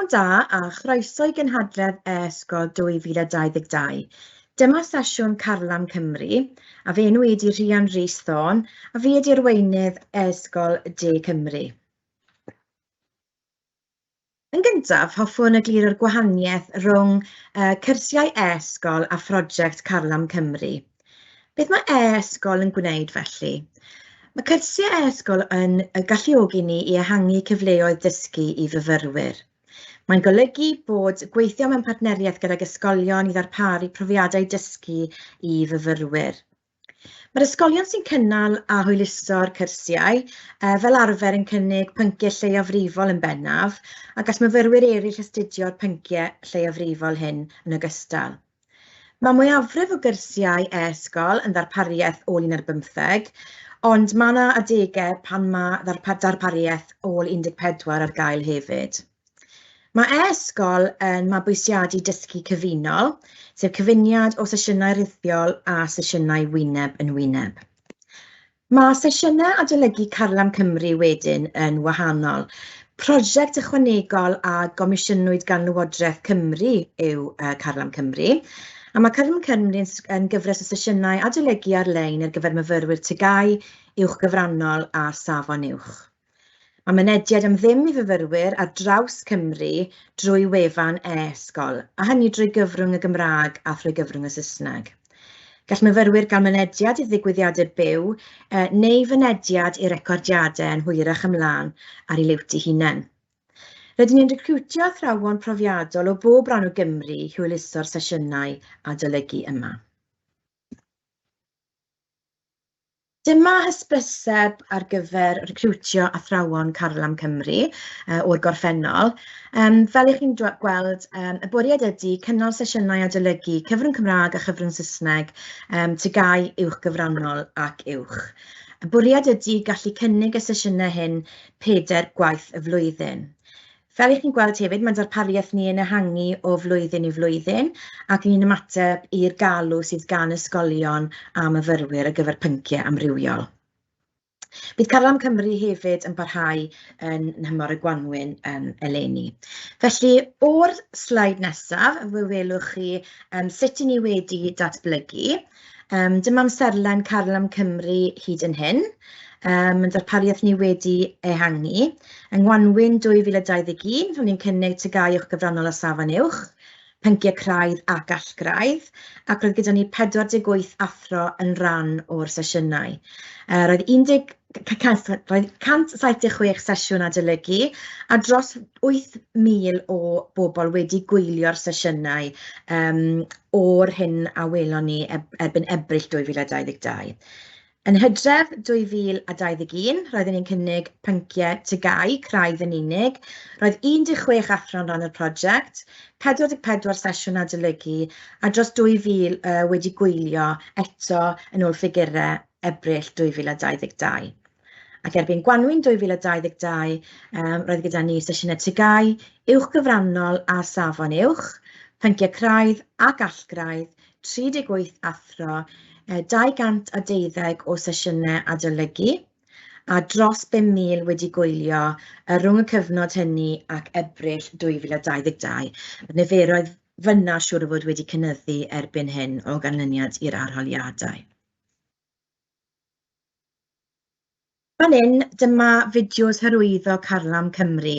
Pnawn da a chroeso i gynhadledd e-sgol 2022. Dyma sesiwn Carlam Cymru, a fe enw i di Rhian Rhys Thorn, a fi ydi'r weinydd e-sgol De Cymru. Yn gyntaf, hoffwn egluro'r gwahaniaeth rhwng cyrsiau e-sgol a phrosiect Carlam Cymru. Beth mae e-sgol yn gwneud felly? Mae cyrsiau e-sgol yn galluogi ni i ehangu cyfleoedd dysgu i fyfyrwyr. Mae'n golygu bod gweithio mewn partneriaeth gydag ysgolion i ddarparu profiadau dysgu i fyfyrwyr. Mae'r ysgolion sy'n cynnal a hwyluso'r cyrsiau fel arfer yn cynnig pynciau lleiafrifol yn bennaf, ac as myfyrwyr eraill astudio'r pynciau lleiafrifol hyn yn ogystal. Mae mwyafrif o gyrsiau e-sgol yn ddarpariaeth ôl 1 ar 15, ond mae yna adegau pan mae darpariaeth ôl 14 ar gael hefyd. Mae e-sgol yn mabwysiadu dysgu cyfunol, sef cyfuniad o sesiynau rithiol a sesiynau wyneb yn wyneb. Mae sesiynau adolygu Carlam Cymru wedyn yn wahanol. Prosiect ychwanegol a gomisiynwyd gan Lywodraeth Cymru yw Carlam Cymru, a mae Carlam Cymru yn gyfres o sesiynau adolygu ar-lein ar gyfer myfyrwyr tygau, uwchgyfrannol a safon uwch. Mae mynediad am ddim i fyfyrwyr ar draws Cymru drwy wefan e-sgol, a hynny drwy gyfrwng y Gymraeg a thrwy gyfrwng y Saesneg. Gall myfyrwyr gael mynediad i ddigwyddiadau byw neu fynediad i recordiadau yn hwyrach ymlaen ar ei liwt ei hunain. Rydyn ni'n recriwtio athrawon profiadol o bob ran o Gymru i hwyluso'r sesiynau adolygu yma. Dyma hysbyseb ar gyfer recriwtio athrawon Carlam Cymru o'r gorffennol. Fel y'ch chi'n gweld, y bwriad ydy cynnal sesiynau adolygu cyfrwng Cymraeg a chyfrwng Saesneg, tygau, uwchgyfrannol ac uwch. Y bwriad ydy gallu cynnig y sesiynau hyn 4 gwaith y flwyddyn. Fel y'ch chi'n gweld hefyd, mae darpariaeth ni yn ehangu o flwyddyn i flwyddyn ac ni'n ymateb i'r galw sydd gan ysgolion a myfyrwyr ar gyfer pynciau amrywiol. Bydd Carlam Cymru hefyd yn parhau yn nhymor y Gwanwyn eleni. Felly, o'r sleid nesaf, fe welwch chi sut i ni wedi datblygu. Dyma amserlen Carlam Cymru hyd yn hyn. Yn darpariaeth ni wedi ehangu. Yng Ngwanwyn 2021, fyddwn ni'n cynnig tygau uwchgyfrannol a safon uwch, pynciau craidd ac allgraidd, ac roedd gyda ni 48 athro yn rhan o'r sesiynau. Roedd 176 sesiwn adolygu a dros 8,000 o bobl wedi gwylio'r sesiynau o'r hyn a welon ni erbyn Ebrill 2022. Yn Hydref 2021, roedden ni'n cynnig pynciau tygau craidd yn unig, roedd 16 athro'n rhan o'r prosiect, 44 sesiwn adolygu a dros 2,000 wedi gwylio eto yn ôl ffigurau Ebrill 2022. Ac erbyn Gwanwyn 2022, roedd gyda ni sesiynau tygau, uwchgyfrannol a safon uwch, pynciau craidd ac allgraidd, 38 athro, 212 o sesiynau adolygu a dros 5,000 wedi gwylio rhwng y cyfnod hynny ac Ebrill 2022. Niferoedd fyna siŵr o fod wedi cynyddu erbyn hyn o ganlyniad i'r arholiadau. Fan hyn, dyma fideos hyrwyddo Carlam Cymru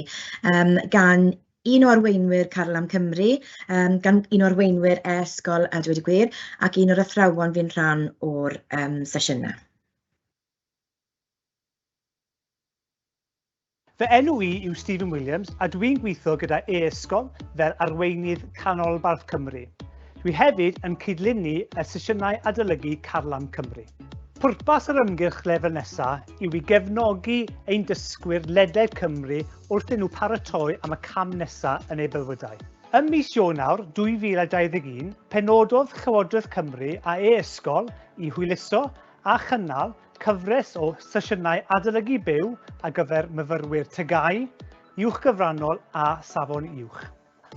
gan un o'r arweinwyr Carlam Cymru, gan un o'r arweinwyr e-sgol a dweud y gwir, ac un o'r athrawon fi'n rhan o'r sesiynau. Fy enw i yw Stephen Williams a dwi'n gweithio gyda e-sgol fel arweinydd canolbarth Cymru. Dwi hefyd yn cydluni y sesiynau adolygu Carlam Cymru. Pwrpas yr ymgyrch lefel nesaf yw i gefnogi ein dysgwyr ledled Cymru wrth i nhw paratoi am y cam nesaf yn eu bywydau. Ym mis Ionawr 2021, penododd Llywodraeth Cymru a e-ysgol i hwyluso a chynnal cyfres o sesiynau adolygu byw ar gyfer myfyrwyr tygau, uwchgyfrannol a safon uwch.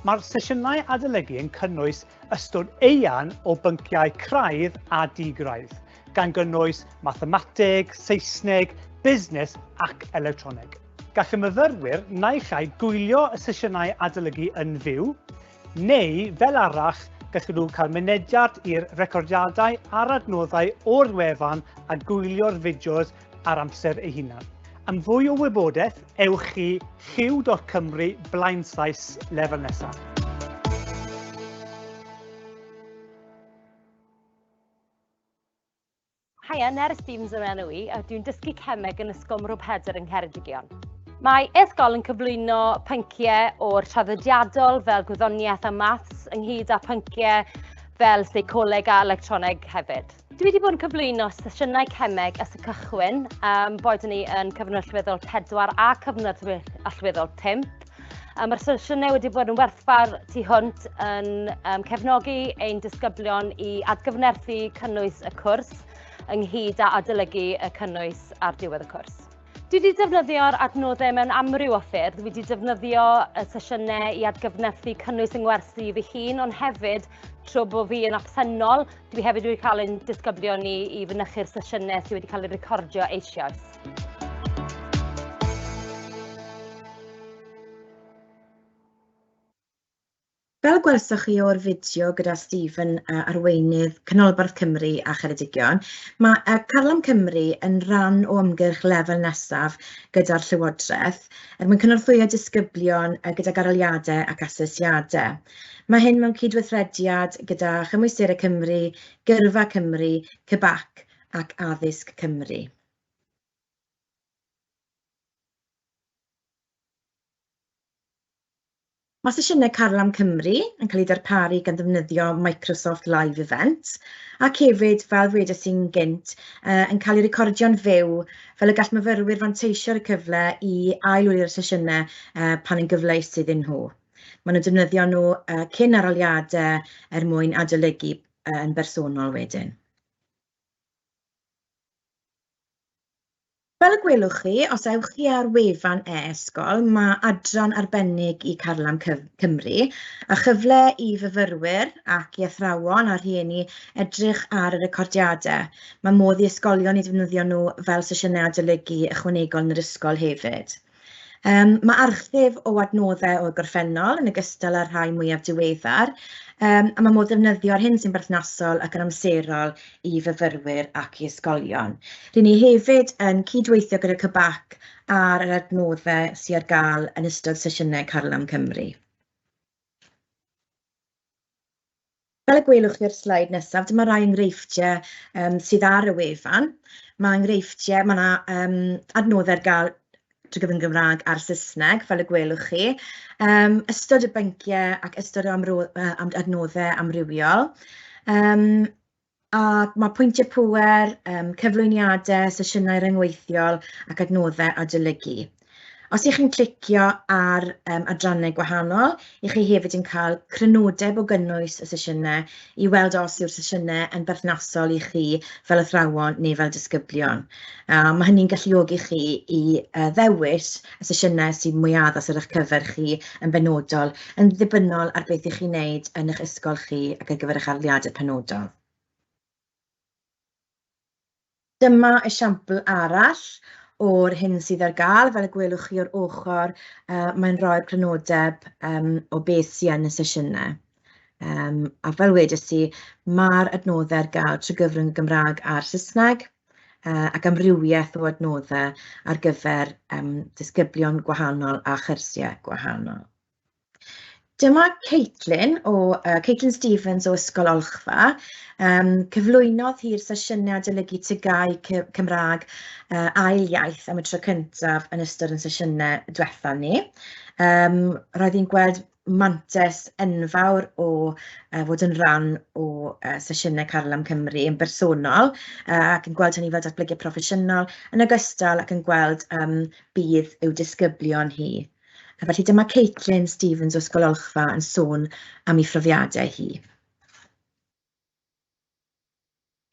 Mae'r sesiynau adolygu yn cynnwys ystod eang o bynciau craidd a digraidd, gan gynnwys mathemateg, Saesneg, busnes ac electroneg. Gall y myfyrwyr naill ai gwylio y sesiynau adolygu yn fyw, neu fel arall gallwn nhw cael mynediad i'r recordiadau a'r adnoddau o'r wefan a gwylio'r fideos ar amser eu hunan. Am fwy o wybodaeth, ewch i lliw.cymru/lefel nesaf. Haia, Nera Stevens yn enw i, a dwi'n dysgu cemeg yn ysgol Mro Pedr yng Ngheredigion. Mae e-sgol yn cyflwyno pynciau o'r traddodiadol fel gwyddoniaeth a maths ynghyd â pynciau fel seicoleg a electroneg hefyd. Dwi wedi bod yn cyflwyno sesiynau cemeg ys y cychwyn, boed ni yn cyfnod allweddol 4 a cyfnod allweddol 5. Mae'r sesiynau wedi bod yn werthfawr tu hwnt yn cefnogi ein disgyblion i adgyfnerthu cynnwys y cwrs ynghyd â adolygu y cynnwys ar diwedd y cwrs. Dwi wedi defnyddio'r adnoddau mewn amryw o ffyrdd. Dwi wedi defnyddio y sesiynau i adgyfnerthu cynnwys yng ngwersi fy hun, ond hefyd trwy bod fi yn absennol, dwi hefyd wedi cael ein disgyblion ni i fynychu'r sesiynau sydd wedi cael eu recordio eisoes. Fel gwelsoch chi o'r fideo gyda Stephen arweinydd Canolbarth Cymru a Cheredigion, mae Carlam Cymru yn rhan o ymgyrch lefel nesaf gyda'r Llywodraeth mwyn cynorthwyo disgyblion gydag aroliadau ac asesiadau. Mae hyn mewn cydweithrediad gyda Chymwysterau Cymru, Gyrfa Cymru, Cybac ac Addysg Cymru. Mae sesiynau Carlam Cymru yn cael ei darparu gan ddefnyddio Microsoft Live Event ac hefyd, fel wedes i'n gynt, yn cael ei recordio'n fyw fel y gall myfyrwyr fanteisio'r cyfle i ail-wylio'r sesiynau pan yn gyfleus iddyn nhw. Maen nhw'n defnyddio nhw cyn aroliadau mwyn adolygu yn bersonol wedyn. Fel y gwelwch chi, os ewch chi ar wefan e-sgol, mae adran arbennig i Carlam Cymru a chyfle i fyfyrwyr ac i athrawon a rhieni edrych ar y recordiadau. Mae modd i ysgolion i defnyddio nhw fel sesiynau adolygu ychwanegol yn yr ysgol hefyd. Mae archif o adnoddau o gorffennol yn ogystal â'r rhai mwyaf diweddar, a mae modd defnyddio'r hyn sy'n berthnasol ac yn amserol i fyfyrwyr ac i ysgolion. Rydyn ni hefyd yn cydweithio gyda Cybac ar yr adnoddau sydd ar gael yn ystod sesiynau Carlam Cymru. Fel y gwelwch chi'r sleid nesaf, dyma rai enghreifftiau sydd ar y wefan. Mae enghreifftiau, mae yna adnoddau ar gael trwy gyfrwng Gymraeg a'r Saesneg, fel y gwelwch chi. Ystod y bynciau ac ystod adnoddau amrywiol. Ac mae pwyntiau pŵer, cyflwyniadau, sesiynau ryngweithiol ac adnoddau adolygu. Os ych chi'n clicio ar adrannau gwahanol, ych chi hefyd yn cael crynodeb o gynnwys y sesiynau i weld os yw'r sesiynau yn berthnasol i chi fel athrawon neu fel disgyblion. Mae hynny'n galluogi chi i ddewis y sesiynau sy'n mwy addas ar eich cyfer chi yn benodol, yn ddibynnol ar beth ych chi'n wneud yn eich ysgol chi ac ar gyfer eich aroliadau penodol. Dyma esiampl arall o'r hyn sydd ar gael, fel y gwelwch chi o'r ochr, mae'n rhoi'r crynodeb o beth sydd yn y sesiynau. A fel wedes i, mae'r adnoddau ar gael trwy gyfrwng Gymraeg a'r Saesneg, ac amrywiaeth o adnoddau ar gyfer disgyblion gwahanol a chyrsiau gwahanol. Dyma Caitlin Stevens o Ysgol Olchfa. Cyflwynodd hi'r sesiynau adolygu tygau Cymraeg ail iaith am y tro cyntaf yn ystod yn sesiynau diwethaf ni. Roedd hi'n gweld mantes enfawr o fod yn rhan o sesiynau Carlam Cymru yn bersonol ac yn gweld hynny fel datblygiad proffesiynol yn ogystal ac yn gweld bydd i'w disgyblion hi. Felly dyma Caitlin Stevens o Ysgol Olchfa yn sôn am ei phrofiadau hi.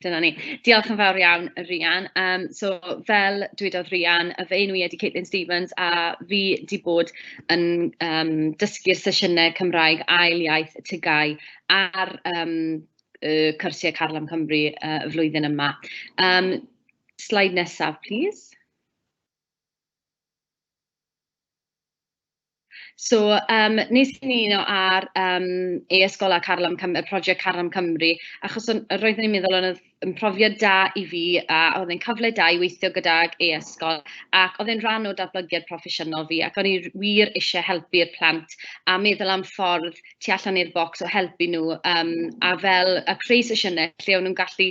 Dyna ni. Diolch yn fawr iawn, Rhian. So, fel dwedodd Rhian, fy enw i ydy Caitlin Stevens a fi wedi bod yn dysgu'r sesiynau Cymraeg ail iaith tygau ar cyrsiau Carlam Cymru y flwyddyn yma. Slide nesaf, please. So, nes i ni ar e-ysgol a Carlam Cymru, y prosiect Carlam Cymru, achos roeddwn i'n meddwl yn profiad da i fi, a oedd e'n cyfle da i weithio gyda'r e-ysgol, ac oedd e'n rhan o datblygiad proffesiynol fi, ac o'n i wir eisiau helpu'r plant, a meddwl am ffordd tu allan i'r bocs o helpu nhw, a fel y creu sesiynau lle o'n nhw'n gallu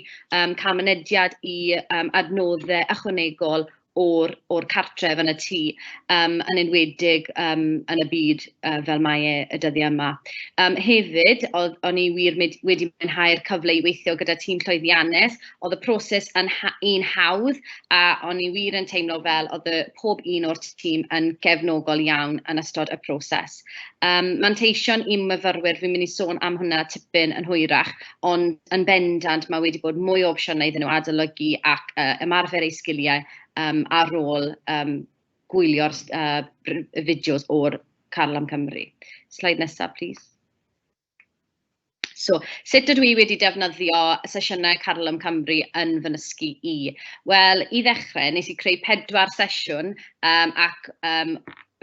cael mynediad i adnoddau ychwanegol o'r cartref yn y tŷ, yn enwedig yn y byd fel mae y dyddiau yma. Hefyd, o'n i wir wedi mwynhau'r cyfle i weithio gyda tîm llwyddiannus. Oedd y proses yn un hawdd, a o'n i wir yn teimlo fel oedd pob un o'r tîm yn gefnogol iawn yn ystod y proses. Manteision i myfyrwyr, fi'n mynd i sôn am hwnna tipyn yn hwyrach, ond yn bendant mae wedi bod mwy o opsiynau iddyn nhw adolygu ac ymarfer eu sgiliau ar ôl gwylio'r fideos o'r Carlam Cymru. Slide nesaf, please. So, sut ydw i wedi defnyddio sesiynau Carlam Cymru yn fy nysgu i? Wel, i ddechrau, nes i creu 4 sesiwn ac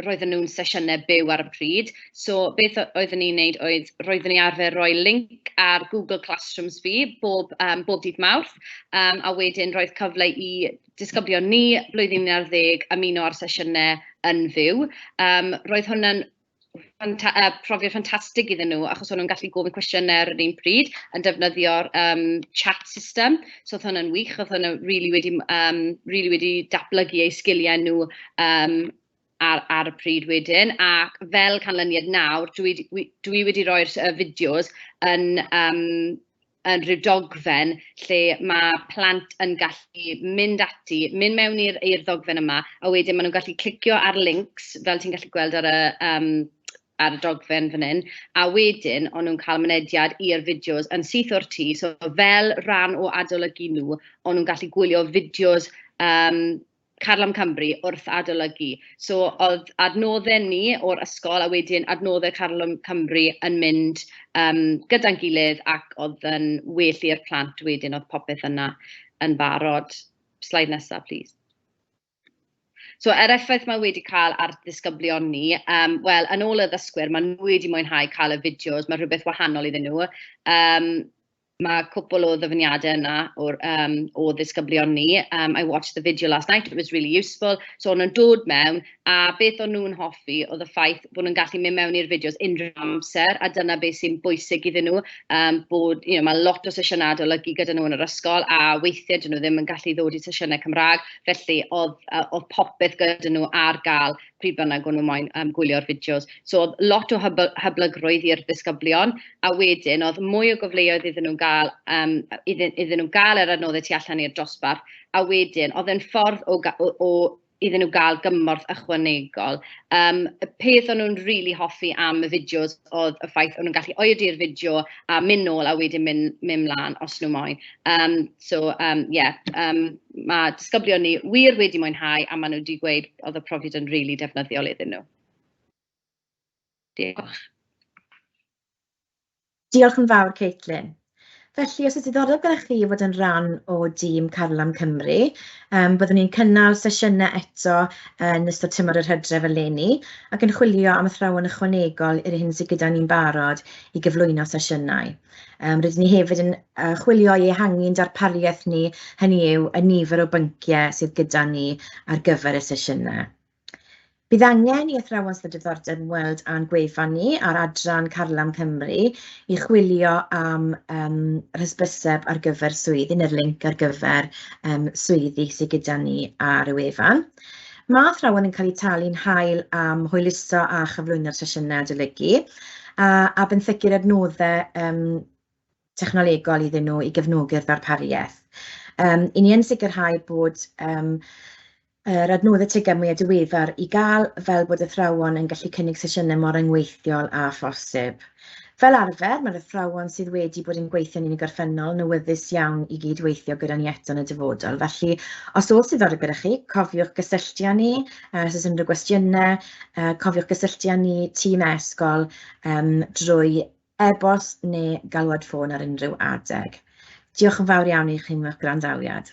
roedden nhw'n sesiynau byw ar y pryd. So, beth oeddwn i'n neud oedd, roeddwn i arfer roi link ar Google Classrooms fi bob dydd Mawrth, a wedyn roedd cyfle i disgyblion ni blwyddyn 11 ymuno ar sesiynau yn fyw. Roedd hwnna'n profiad ffantastig iddyn nhw, achos o'n nhw'n gallu gofyn cwestiynau ar yr un pryd yn defnyddio'r chat system. So, oedd hwnna'n wych, oedd hwnna'n really wedi datblygu eu sgiliau nhw ar y pryd wedyn, ac fel canlyniad nawr, dwi wedi roi'r fideos yn rhyw dogfen lle mae plant yn gallu mynd mewn i'r ddogfen yma, a wedyn maen nhw'n gallu clicio ar links, fel ti'n gallu gweld ar y dogfen fan hyn, a wedyn o'n nhw'n cael mynediad i'r fideos yn syth o'r tŷ, so fel rhan o adolygu nhw, o'n nhw'n gallu gwylio fideos Carlam Cymru wrth adolygu. So, oedd adnoddau ni o'r ysgol a wedyn adnoddau Carlam Cymru yn mynd gyda'n gilydd ac oedd yn well i'r plant wedyn, oedd popeth yna yn barod. Slide nesaf, please. So, effaith mae wedi cael ar ddisgyblion ni, wel, yn ôl y ddysgwyr, maen nhw wedi mwynhau cael y fideos, mae rhywbeth wahanol iddyn nhw. Mae cwpl o ddyfyniadau yna o ddisgyblion ni. I watched the video last night, it was really useful. So, o'n nhw'n dod mewn, a beth o'n nhw'n hoffi oedd y ffaith bod nhw'n gallu mynd mewn i'r fideos unrhyw amser, a dyna beth sy'n bwysig iddyn nhw, bod mae lot o sesiynau adolygu gyda nhw yn yr ysgol, a weithiau dyn nhw ddim yn gallu ddod i sesiynau Cymraeg, felly oedd popeth gyda nhw ar gael pryd bynnag o'n nhw moyn gwylio'r fideos. So, oedd lot o hyblygrwydd i'r ddisgyblion, a wedyn oedd mwy o gyfleoedd iddyn nhw gael yr adnoddau tu allan i'r dosbarth, a wedyn oedd yn ffordd iddyn nhw gael gymorth ychwanegol. Y peth o'n nhw'n really hoffi am y fideos oedd y ffaith o'n nhw'n gallu oedi'r fideo a mynd nôl a wedyn mynd mlaen os nhw moyn. Mae disgyblion ni wir wedi mwynhau a maen nhw wedi gweud oedd y profiad yn really defnyddiol iddyn nhw. Diolch. Diolch yn fawr, Caitlin. Felly, os ydych diddordeb gyda chi fod yn rhan o dîm Carlam Cymru, byddwn ni'n cynnal sesiynau eto yn ystod tymor yr Hydref eleni ac yn chwilio am athrawon ychwanegol i'r hyn sydd gyda ni'n barod i gyflwyno sesiynau. Rydyn ni hefyd yn chwilio i ehangu'n darpariaeth ni, hynny yw y nifer o bynciau sydd gyda ni ar gyfer y sesiynau. Bydd angen i athrawon sydd â diddordeb yn weld a'n gwefan ni ar adran Carlam Cymru i chwilio am hysbyseb ar gyfer swyddi, neu'r link ar gyfer swyddi sydd gyda ni ar y wefan. Mae athrawon yn cael eu talu'n hael am hwyluso a chyflwyno'r sesiynau adolygu, a benthygu'r adnoddau technolegol iddyn nhw i gefnogi'r ddarpariaeth. I ni yn sicrhau bod yr adnoddau tegymau a diweddar i gael fel bod athrawon yn gallu cynnig sesiynau mor engweithiol a phosib. Fel arfer, mae'r athrawon sydd wedi bod yn gweithio ni'n gorffennol yn awyddus iawn i gydweithio gyda ni eto yn y dyfodol. Felly, os oes diddordeb gyda chi, cofiwch gysylltu â ni, os oes unrhyw gwestiynau, cofiwch gysylltu â ni tîm e-ysgol drwy e-bost neu galwad ffôn ar unrhyw adeg. Diolch yn fawr iawn i chi am eich gwrandawiad.